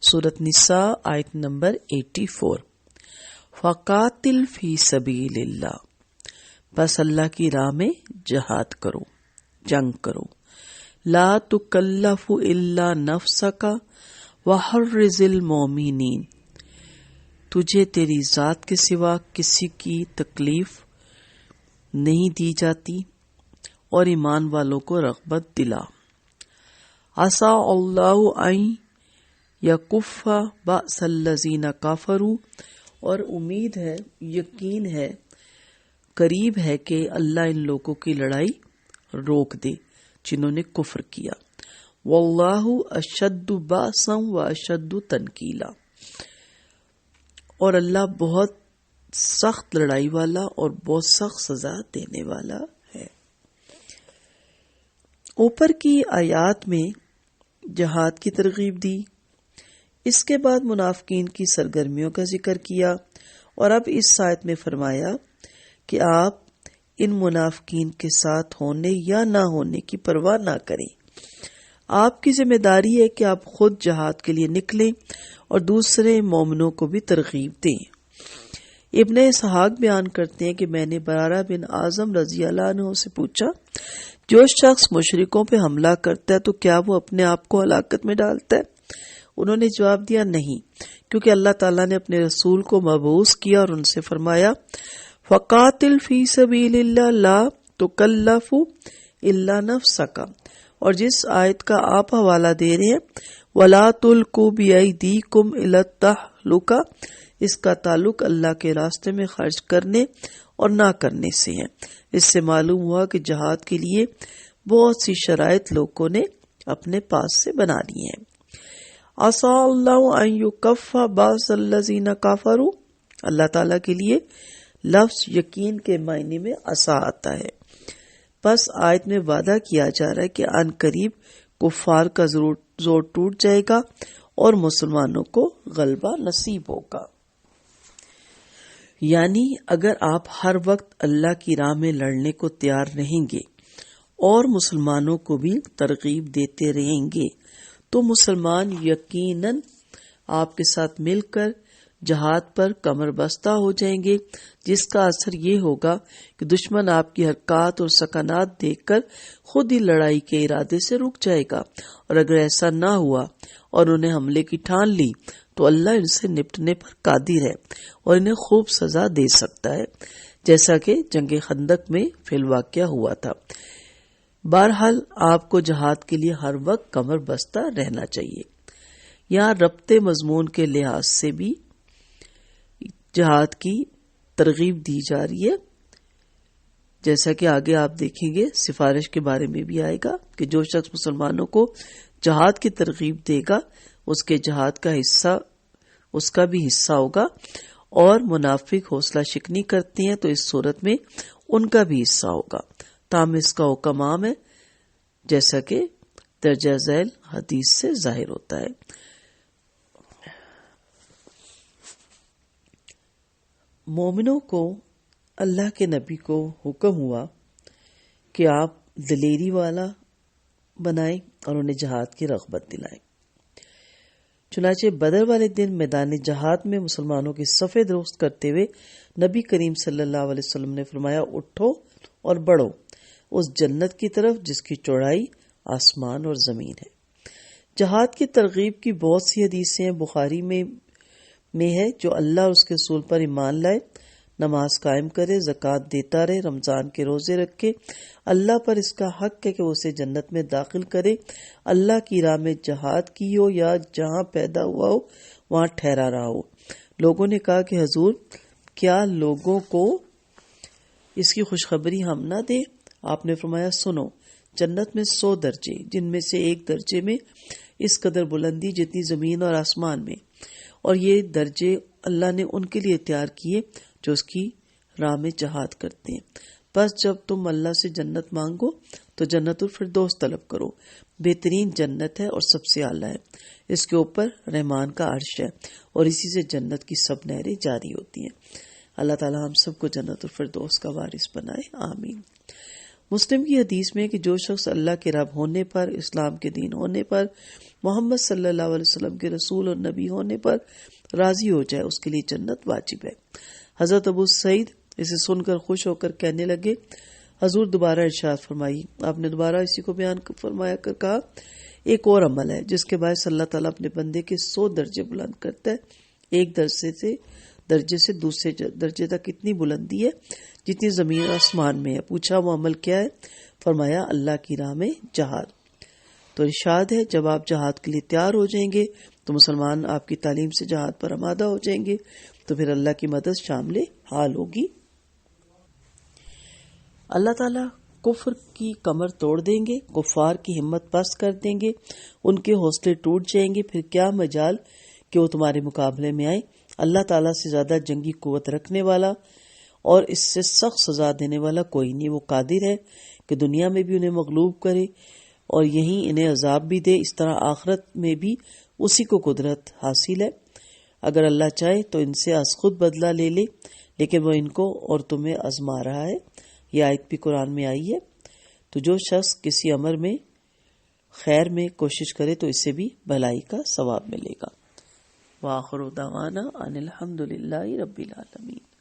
سورۃ نساء آیت نمبر 84۔ فقاتل فی سبیل اللہ، بس اللہ کی راہ میں جہاد کرو، جنگ کرو۔ لا تکلف الا نفسک وحرض المؤمنین، تجھے تیری ذات کے سوا کسی کی تکلیف نہیں دی جاتی اور ایمان والوں کو رغبت دلا۔ عسیٰ اللہ ان یکف بأس الذین کفروا، اور امید ہے، یقین ہے، قریب ہے کہ اللہ ان لوگوں کی لڑائی روک دے جنہوں نے کفر کیا۔ واللہ اشد بأسا واشد تنکیلا، اور اللہ بہت سخت لڑائی والا اور بہت سخت سزا دینے والا ہے۔ اوپر کی آیات میں جہاد کی ترغیب دی، اس کے بعد منافقین کی سرگرمیوں کا ذکر کیا، اور اب اس آیت میں فرمایا کہ آپ ان منافقین کے ساتھ ہونے یا نہ ہونے کی پرواہ نہ کریں۔ آپ کی ذمہ داری ہے کہ آپ خود جہاد کے لیے نکلیں اور دوسرے مومنوں کو بھی ترغیب دیں۔ ابن اسحاق بیان کرتے ہیں کہ میں نے برارہ بن اعظم رضی اللہ عنہ سے پوچھا، جو شخص مشرکوں پہ حملہ کرتا ہے تو کیا وہ اپنے آپ کو ہلاکت میں ڈالتا ہے؟ انہوں نے جواب دیا، نہیں، کیونککہ اللہ تعالیٰ نے اپنے رسول کو مبعوث کیا اور ان سے فرمایا فقاتل فی سبیل اللہ لا تکلف الا نفسک، اور جس آیت کا آپ حوالہ دے رہے ہیں وَلَا تُلْقُوا بِأَيْدِيكُمْ إِلَى التَّهْلُكَةِ، اس کا تعلق اللہ کے راستے میں خرچ کرنے اور نہ کرنے سے ہے۔ اس سے معلوم ہوا کہ جہاد کے لیے بہت سی شرائط لوگوں نے اپنے پاس سے بنا لی ہیں۔ عسیٰ اللہ ان یکف بأس الذین کفروا، اللہ تعالیٰ کے لیے لفظ یقین کے معنی میں عسیٰ آتا ہے، بس آیت میں وعدہ کیا جا رہا ہے کہ عن قریب کفار کا زور ٹوٹ جائے گا اور مسلمانوں کو غلبہ نصیب ہوگا۔ یعنی اگر آپ ہر وقت اللہ کی راہ میں لڑنے کو تیار رہیں گے اور مسلمانوں کو بھی ترغیب دیتے رہیں گے تو مسلمان یقیناً آپ کے ساتھ مل کر جہاد پر کمر بستہ ہو جائیں گے، جس کا اثر یہ ہوگا کہ دشمن آپ کی حرکات اور سکنات دیکھ کر خود ہی لڑائی کے ارادے سے رک جائے گا، اور اگر ایسا نہ ہوا اور انہیں حملے کی ٹھان لی تو اللہ ان سے نپٹنے پر قادر ہے اور انہیں خوب سزا دے سکتا ہے، جیسا کہ جنگ خندق میں فی الواقعہ ہوا تھا۔ بہرحال آپ کو جہاد کے لیے ہر وقت کمر بستہ رہنا چاہیے۔ یہاں ربط مضمون کے لحاظ سے بھی جہاد کی ترغیب دی جا رہی ہے، جیسا کہ آگے آپ دیکھیں گے سفارش کے بارے میں بھی آئے گا کہ جو شخص مسلمانوں کو جہاد کی ترغیب دے گا اس کے جہاد کا حصہ اس کا بھی حصہ ہوگا، اور منافق حوصلہ شکنی کرتے ہیں تو اس صورت میں ان کا بھی حصہ ہوگا، تاہم اس کا حکم عام ہے جیسا کہ درجہ ذیل حدیث سے ظاہر ہوتا ہے۔ مومنوں کو اللہ کے نبی کو حکم ہوا کہ آپ دلیری والا بنائیں اور انہیں جہاد کی رغبت دلائیں۔ چنانچہ بدر والے دن میدان جہاد میں مسلمانوں کی صفیں درست کرتے ہوئے نبی کریم صلی اللہ علیہ وسلم نے فرمایا، اٹھو اور بڑھو اس جنت کی طرف جس کی چوڑائی آسمان اور زمین ہے۔ جہاد کی ترغیب کی بہت سی حدیثیں ہیں، بخاری میں ہے جو اللہ اور اس کے رسول پر ایمان لائے، نماز قائم کرے، زکوٰۃ دیتا رہے، رمضان کے روزے رکھے، اللہ پر اس کا حق ہے کہ وہ اسے جنت میں داخل کرے، اللہ کی راہ میں جہاد کی ہو یا جہاں پیدا ہوا ہو وہاں ٹھہرا رہا ہو۔ لوگوں نے کہا کہ حضور کیا لوگوں کو اس کی خوشخبری ہم نہ دیں؟ آپ نے فرمایا، سنو، جنت میں 100 درجے، جن میں سے ایک درجے میں اس قدر بلندی جتنی زمین اور آسمان میں، اور یہ درجے اللہ نے ان کے لیے تیار کیے جو اس کی راہ میں جہاد کرتے ہیں۔ بس جب تم اللہ سے جنت مانگو تو جنت الفردوس طلب کرو، بہترین جنت ہے اور سب سے اعلیٰ ہے، اس کے اوپر رحمان کا عرش ہے اور اسی سے جنت کی سب نہریں جاری ہوتی ہیں۔ اللہ تعالی ہم سب کو جنت الفردوس کا وارث بنائے، آمین۔ مسلم کی حدیث میں کہ جو شخص اللہ کے رب ہونے پر، اسلام کے دین ہونے پر، محمد صلی اللہ علیہ وسلم کے رسول اور نبی ہونے پر راضی ہو جائے، اس کے لیے جنت واجب ہے۔ حضرت ابو سعید اسے سن کر خوش ہو کر کہنے لگے، حضور دوبارہ ارشاد فرمائی۔ آپ نے دوبارہ اسی کو بیان فرمایا کر کہا، ایک اور عمل ہے جس کے باعث اللہ تعالیٰ اپنے بندے کے 100 درجے بلند کرتا ہے۔ ایک درجے سے دوسرے درجے تک اتنی بلندی ہے جتنی زمین اور آسمان میں ہے۔ پوچھا وہ عمل کیا ہے؟ فرمایا اللہ کی راہ میں جہاد۔ تو ارشاد ہے جب آپ جہاد کے لیے تیار ہو جائیں گے تو مسلمان آپ کی تعلیم سے جہاد پر آمادہ ہو جائیں گے، تو پھر اللہ کی مدد شامل حال ہوگی۔ اللہ تعالیٰ کفر کی کمر توڑ دیں گے، کفار کی ہمت پست کر دیں گے، ان کے حوصلے ٹوٹ جائیں گے، پھر کیا مجال کہ وہ تمہارے مقابلے میں آئیں۔ اللہ تعالیٰ سے زیادہ جنگی قوت رکھنے والا اور اس سے سخت سزا دینے والا کوئی نہیں۔ وہ قادر ہے کہ دنیا میں بھی انہیں مغلوب کرے اور یہیں انہیں عذاب بھی دے، اس طرح آخرت میں بھی اسی کو قدرت حاصل ہے۔ اگر اللہ چاہے تو ان سے از خود بدلہ لے لے، لیکن وہ ان کو اور تمہیں آزما رہا ہے۔ یہ آیت بھی قرآن میں آئی ہے۔ تو جو شخص کسی امر میں خیر میں کوشش کرے تو اسے بھی بھلائی کا ثواب ملے گا۔ وآخر دعوانا ان الحمد للہ رب العالمین۔